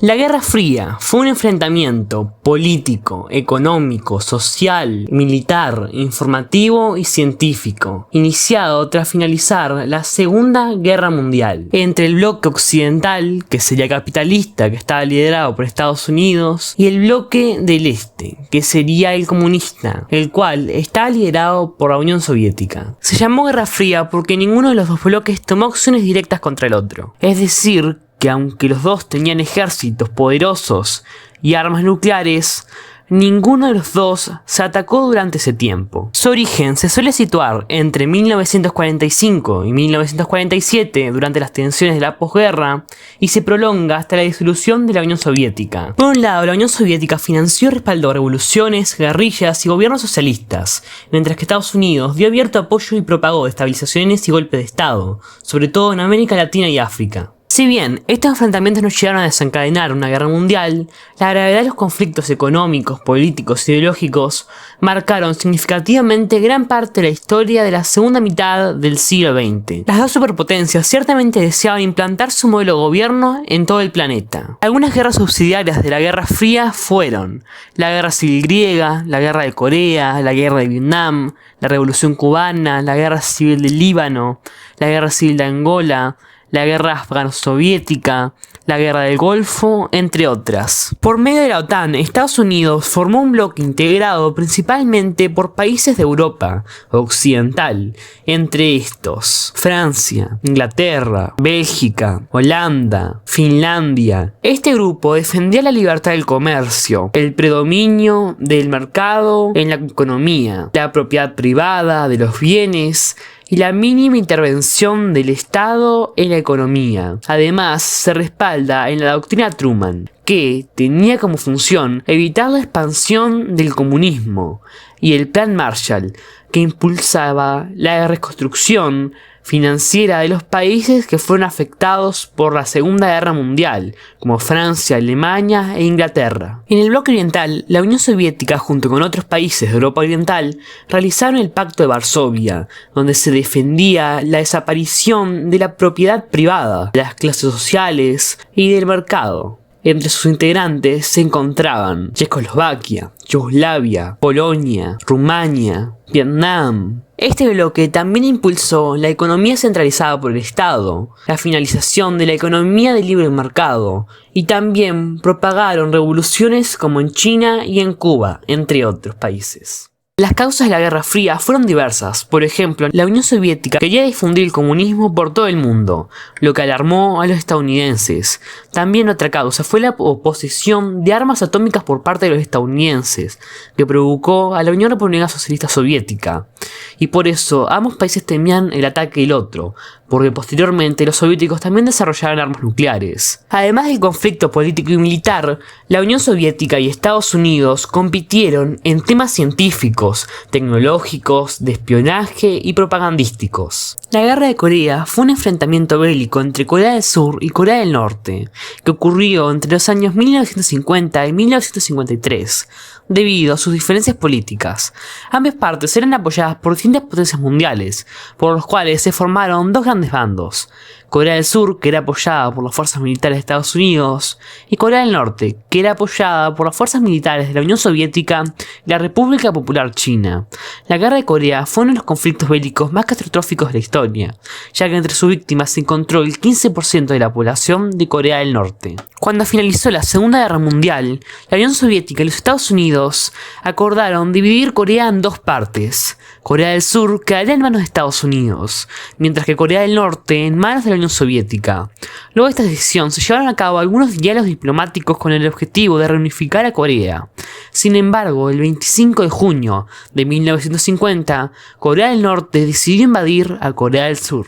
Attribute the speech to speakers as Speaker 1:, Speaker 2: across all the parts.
Speaker 1: La Guerra Fría fue un enfrentamiento político, económico, social, militar, informativo y científico, iniciado tras finalizar la Segunda Guerra Mundial, entre el bloque occidental, que sería capitalista, que estaba liderado por Estados Unidos, y el bloque del este, que sería el comunista, el cual estaba liderado por la Unión Soviética. Se llamó Guerra Fría porque ninguno de los dos bloques tomó acciones directas contra el otro, es decir, que aunque los dos tenían ejércitos poderosos y armas nucleares, ninguno de los dos se atacó durante ese tiempo. Su origen se suele situar entre 1945 y 1947 durante las tensiones de la posguerra y se prolonga hasta la disolución de la Unión Soviética. Por un lado, la Unión Soviética financió y respaldó revoluciones, guerrillas y gobiernos socialistas, mientras que Estados Unidos dio abierto apoyo y propagó estabilizaciones y golpes de Estado, sobre todo en América Latina y África. Si bien estos enfrentamientos no llegaron a desencadenar una guerra mundial, la gravedad de los conflictos económicos, políticos y ideológicos marcaron significativamente gran parte de la historia de la segunda mitad del siglo XX. Las dos superpotencias ciertamente deseaban implantar su modelo de gobierno en todo el planeta. Algunas guerras subsidiarias de la Guerra Fría fueron la Guerra Civil Griega, la Guerra de Corea, la Guerra de Vietnam, la Revolución Cubana, la Guerra Civil del Líbano, la Guerra Civil de Angola, la Guerra Afgano-Soviética, la Guerra del Golfo, entre otras. Por medio de la OTAN, Estados Unidos formó un bloque integrado principalmente por países de Europa occidental, entre estos Francia, Inglaterra, Bélgica, Holanda, Finlandia. Este grupo defendía la libertad del comercio, el predominio del mercado en la economía, la propiedad privada de los bienes y la mínima intervención del Estado en la economía. Además, se respalda en la doctrina Truman, que tenía como función evitar la expansión del comunismo, y el Plan Marshall, que impulsaba la reconstrucción financiera de los países que fueron afectados por la Segunda Guerra Mundial, como Francia, Alemania e Inglaterra. En el bloque oriental, la Unión Soviética, junto con otros países de Europa Oriental, realizaron el Pacto de Varsovia, donde se defendía la desaparición de la propiedad privada, de las clases sociales y del mercado. Entre sus integrantes se encontraban Checoslovaquia, Yugoslavia, Polonia, Rumania, Vietnam. Este bloque también impulsó la economía centralizada por el Estado, la finalización de la economía de libre mercado, y también propagaron revoluciones como en China y en Cuba, entre otros países. Las causas de la Guerra Fría fueron diversas. Por ejemplo, la Unión Soviética quería difundir el comunismo por todo el mundo, lo que alarmó a los estadounidenses. También otra causa fue la oposición de armas atómicas por parte de los estadounidenses, que provocó a la Unión República Socialista Soviética. Y por eso ambos países temían el ataque del otro, porque posteriormente los soviéticos también desarrollaron armas nucleares. Además del conflicto político y militar, la Unión Soviética y Estados Unidos compitieron en temas científicos, tecnológicos, de espionaje y propagandísticos. La Guerra de Corea fue un enfrentamiento bélico entre Corea del Sur y Corea del Norte, que ocurrió entre los años 1950 y 1953, debido a sus diferencias políticas. Ambas partes eran apoyadas por distintas potencias mundiales, por los cuales se formaron dos grandes bandos: Corea del Sur, que era apoyada por las fuerzas militares de Estados Unidos, y Corea del Norte, que era apoyada por las fuerzas militares de la Unión Soviética y la República Popular China. La Guerra de Corea fue uno de los conflictos bélicos más catastróficos de la historia, ya que entre sus víctimas se encontró el 15% de la población de Corea del Norte. Cuando finalizó la Segunda Guerra Mundial, la Unión Soviética y los Estados Unidos acordaron dividir Corea en dos partes. Corea del Sur quedaría en manos de Estados Unidos, mientras que Corea del Norte en manos de la Unión Soviética. Luego de esta decisión se llevaron a cabo algunos diálogos diplomáticos con el objetivo de reunificar a Corea. Sin embargo, el 25 de junio de 1950, Corea del Norte decidió invadir a Corea del Sur.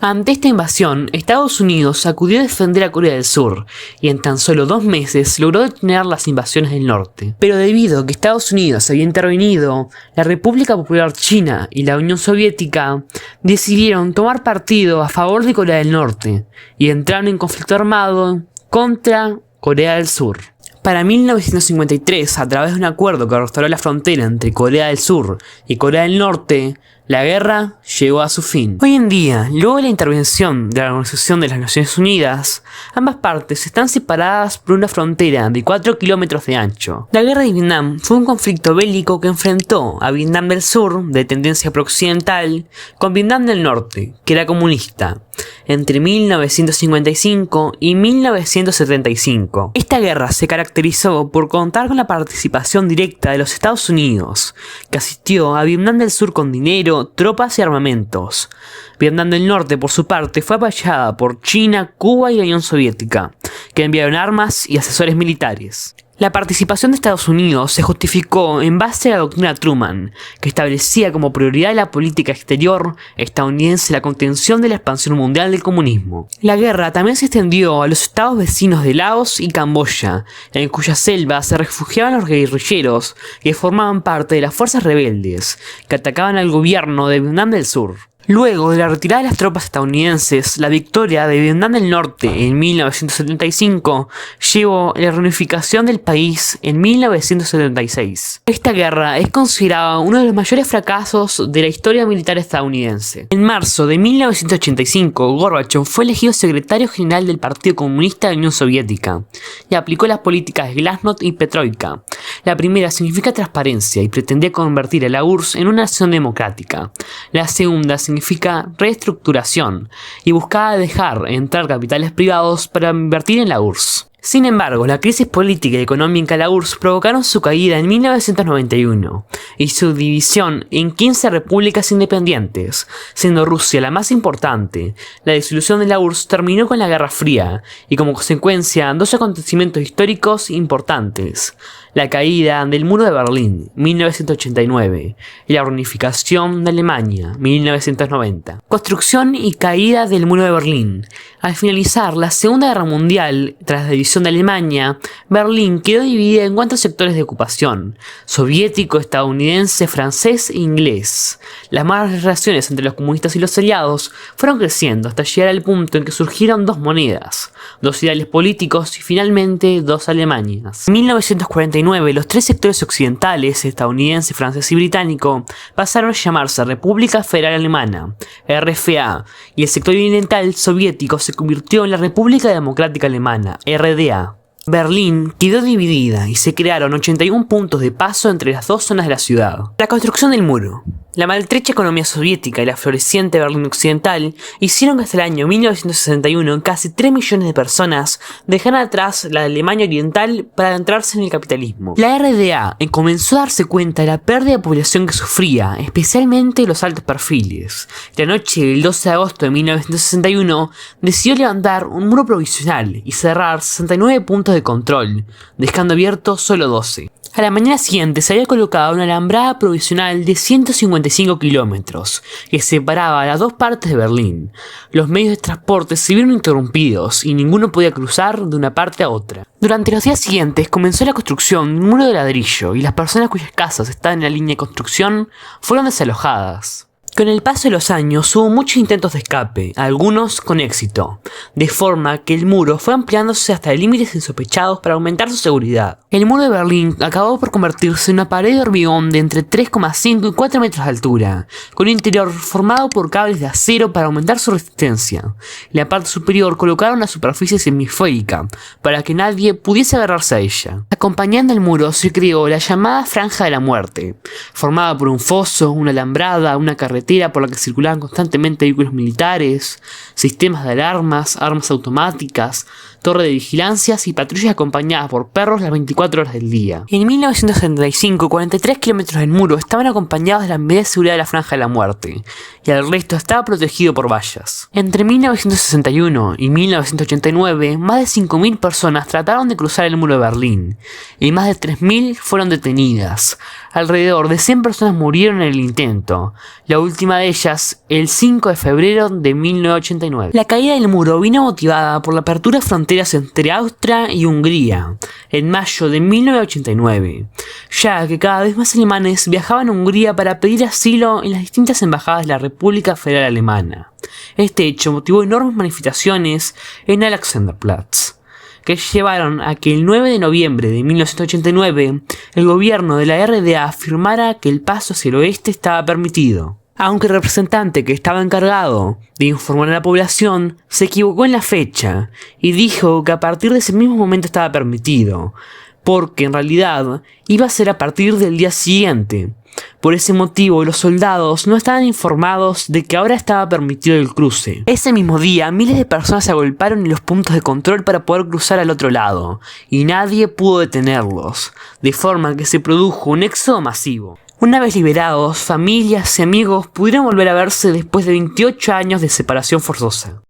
Speaker 1: Ante esta invasión, Estados Unidos acudió a defender a Corea del Sur y en tan solo 2 meses logró detener las invasiones del norte. Pero debido a que Estados Unidos había intervenido, la República Popular China y la Unión Soviética decidieron tomar partido a favor de Corea del Norte y entraron en conflicto armado contra Corea del Sur. Para 1953, a través de un acuerdo que restauró la frontera entre Corea del Sur y Corea del Norte, La guerra llegó a su fin. Hoy en día, luego de la intervención de la Organización de las Naciones Unidas, ambas partes están separadas por una frontera de 4 kilómetros de ancho. La guerra de Vietnam fue un conflicto bélico que enfrentó a Vietnam del Sur, de tendencia prooccidental, con Vietnam del Norte, que era comunista, entre 1955 y 1975. Esta guerra se caracterizó por contar con la participación directa de los Estados Unidos, que asistió a Vietnam del Sur con dinero, tropas y armamentos. Vietnam del Norte, por su parte, fue apoyada por China, Cuba y la Unión Soviética, que enviaron armas y asesores militares. La participación de Estados Unidos se justificó en base a la doctrina Truman, que establecía como prioridad de la política exterior estadounidense la contención de la expansión mundial del comunismo. La guerra también se extendió a los estados vecinos de Laos y Camboya, en cuyas selvas se refugiaban los guerrilleros que formaban parte de las fuerzas rebeldes, que atacaban al gobierno de Vietnam del Sur. Luego de la retirada de las tropas estadounidenses, la victoria de Vietnam del Norte en 1975 llevó a la reunificación del país en 1976. Esta guerra es considerada uno de los mayores fracasos de la historia militar estadounidense. En marzo de 1985, Gorbachev fue elegido secretario general del Partido Comunista de la Unión Soviética y aplicó las políticas de Glasnost y Petroika. La primera significa transparencia y pretendía convertir a la URSS en una nación democrática. La segunda significa reestructuración y buscaba dejar entrar capitales privados para invertir en la URSS. Sin embargo, la crisis política y económica de la URSS provocaron su caída en 1991 y su división en 15 repúblicas independientes, siendo Rusia la más importante. La disolución de la URSS terminó con la Guerra Fría y como consecuencia dos acontecimientos históricos importantes: la caída del Muro de Berlín, 1989, y la reunificación de Alemania, 1990. Construcción y caída del Muro de Berlín. Al finalizar la Segunda Guerra Mundial, tras la división de Alemania, Berlín quedó dividida en 4 sectores de ocupación: soviético, estadounidense, francés e inglés. Las malas relaciones entre los comunistas y los aliados fueron creciendo hasta llegar al punto en que surgieron dos monedas, dos ideales políticos y finalmente dos Alemanias. En 1949, los 3 sectores occidentales, estadounidense, francés y británico, pasaron a llamarse República Federal Alemana, RFA, y el sector oriental soviético se convirtió en la República Democrática Alemana, RDA. Berlín quedó dividida y se crearon 81 puntos de paso entre las dos zonas de la ciudad. La construcción del muro. La maltrecha economía soviética y la floreciente Berlín occidental hicieron que hasta el año 1961 casi 3 millones de personas dejaran atrás la Alemania oriental para adentrarse en el capitalismo. La RDA comenzó a darse cuenta de la pérdida de población que sufría, especialmente los altos perfiles. La noche del 12 de agosto de 1961 decidió levantar un muro provisional y cerrar 69 puntos de control, dejando abiertos solo 12. A la mañana siguiente se había colocado una alambrada provisional de 155 kilómetros que separaba las dos partes de Berlín. Los medios de transporte se vieron interrumpidos y ninguno podía cruzar de una parte a otra. Durante los días siguientes comenzó la construcción de un muro de ladrillo y las personas cuyas casas estaban en la línea de construcción fueron desalojadas. Con el paso de los años hubo muchos intentos de escape, algunos con éxito, de forma que el muro fue ampliándose hasta límites insospechados para aumentar su seguridad. El muro de Berlín acabó por convertirse en una pared de hormigón de entre 3,5 y 4 metros de altura, con un interior formado por cables de acero para aumentar su resistencia. En la parte superior colocaron una superficie semisférica para que nadie pudiese agarrarse a ella. Acompañando el muro se creó la llamada Franja de la Muerte, formada por un foso, una alambrada, una carretera por la que circulaban constantemente vehículos militares, sistemas de alarmas, armas automáticas, torre de vigilancias y patrullas acompañadas por perros las 24 horas del día. En 1975, 43 kilómetros del muro estaban acompañados de la medida de seguridad de la Franja de la Muerte, y el resto estaba protegido por vallas. Entre 1961 y 1989, más de 5.000 personas trataron de cruzar el muro de Berlín, y más de 3.000 fueron detenidas. Alrededor de 100 personas murieron en el intento, la última de ellas el 5 de febrero de 1989. La caída del muro vino motivada por la apertura de fronteras entre Austria y Hungría en mayo de 1989, ya que cada vez más alemanes viajaban a Hungría para pedir asilo en las distintas embajadas de la República Federal Alemana. Este hecho motivó enormes manifestaciones en Alexanderplatz, que llevaron a que el 9 de noviembre de 1989 el gobierno de la RDA afirmara que el paso hacia el oeste estaba permitido. Aunque el representante que estaba encargado de informar a la población se equivocó en la fecha y dijo que a partir de ese mismo momento estaba permitido, porque en realidad iba a ser a partir del día siguiente. Por ese motivo, los soldados no estaban informados de que ahora estaba permitido el cruce. Ese mismo día, miles de personas se agolparon en los puntos de control para poder cruzar al otro lado, y nadie pudo detenerlos, de forma que se produjo un éxodo masivo. Una vez liberados, familias y amigos pudieron volver a verse después de 28 años de separación forzosa.